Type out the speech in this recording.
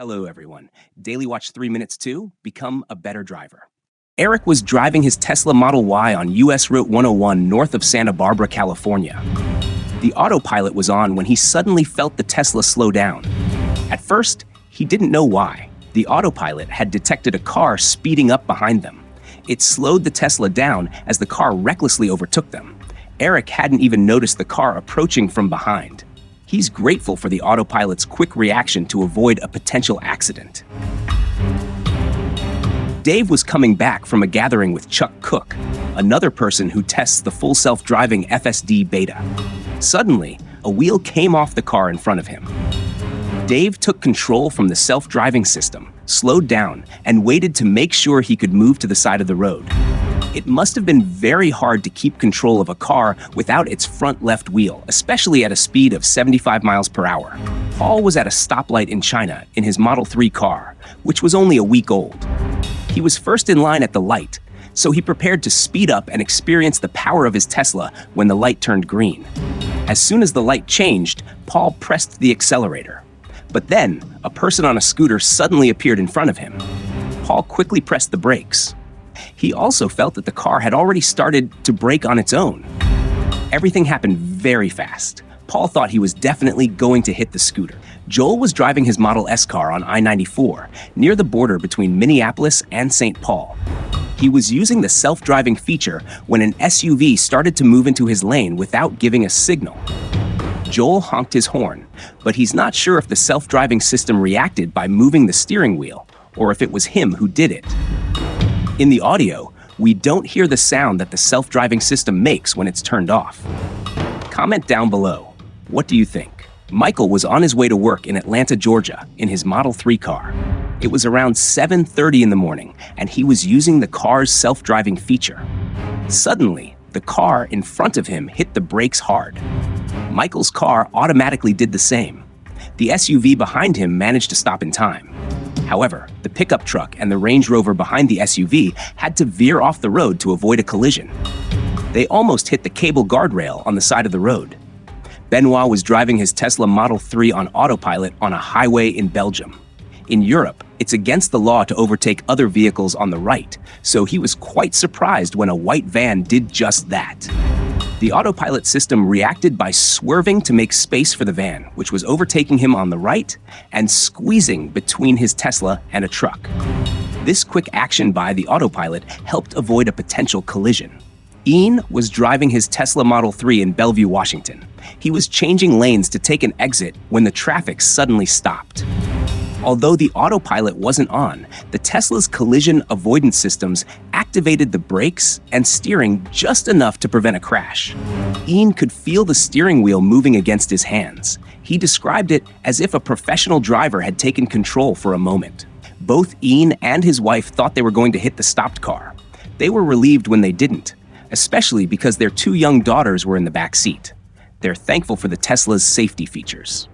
Hello, everyone. Daily Watch 3 Minutes to become a better driver. Eric was driving his Tesla Model Y on US Route 101 north of Santa Barbara, California. The autopilot was on when he suddenly felt the Tesla slow down. At first, he didn't know why. The autopilot had detected a car speeding up behind them. It slowed the Tesla down as the car recklessly overtook them. Eric hadn't even noticed the car approaching from behind. He's grateful for the autopilot's quick reaction to avoid a potential accident. Dave was coming back from a gathering with Chuck Cook, another person who tests the full self-driving FSD beta. Suddenly, a wheel came off the car in front of him. Dave took control from the self-driving system, slowed down, and waited to make sure he could move to the side of the road. It must have been very hard to keep control of a car without its front left wheel, especially at a speed of 75 miles per hour. Paul was at a stoplight in China in his Model 3 car, which was only a week old. He was first in line at the light, so he prepared to speed up and experience the power of his Tesla when the light turned green. As soon as the light changed, Paul pressed the accelerator. But then, a person on a scooter suddenly appeared in front of him. Paul quickly pressed the brakes. He also felt that the car had already started to brake on its own. Everything happened very fast. Paul thought he was definitely going to hit the scooter. Joel was driving his Model S car on I-94, near the border between Minneapolis and St. Paul. He was using the self-driving feature when an SUV started to move into his lane without giving a signal. Joel honked his horn, but he's not sure if the self-driving system reacted by moving the steering wheel, or if it was him who did it. In the audio, we don't hear the sound that the self-driving system makes when it's turned off. Comment down below. What do you think? Michael was on his way to work in Atlanta, Georgia, in his Model 3 car. It was around 7:30 in the morning, and he was using the car's self-driving feature. Suddenly, the car in front of him hit the brakes hard. Michael's car automatically did the same. The SUV behind him managed to stop in time. However, the pickup truck and the Range Rover behind the SUV had to veer off the road to avoid a collision. They almost hit the cable guardrail on the side of the road. Benoit was driving his Tesla Model 3 on autopilot on a highway in Belgium. In Europe, it's against the law to overtake other vehicles on the right, so he was quite surprised when a white van did just that. The autopilot system reacted by swerving to make space for the van, which was overtaking him on the right and squeezing between his Tesla and a truck. This quick action by the autopilot helped avoid a potential collision. Ian was driving his Tesla Model 3 in Bellevue, Washington. He was changing lanes to take an exit when the traffic suddenly stopped. Although the autopilot wasn't on, the Tesla's collision avoidance systems activated the brakes and steering just enough to prevent a crash. Ian could feel the steering wheel moving against his hands. He described it as if a professional driver had taken control for a moment. Both Ian and his wife thought they were going to hit the stopped car. They were relieved when they didn't, especially because their two young daughters were in the back seat. They're thankful for the Tesla's safety features.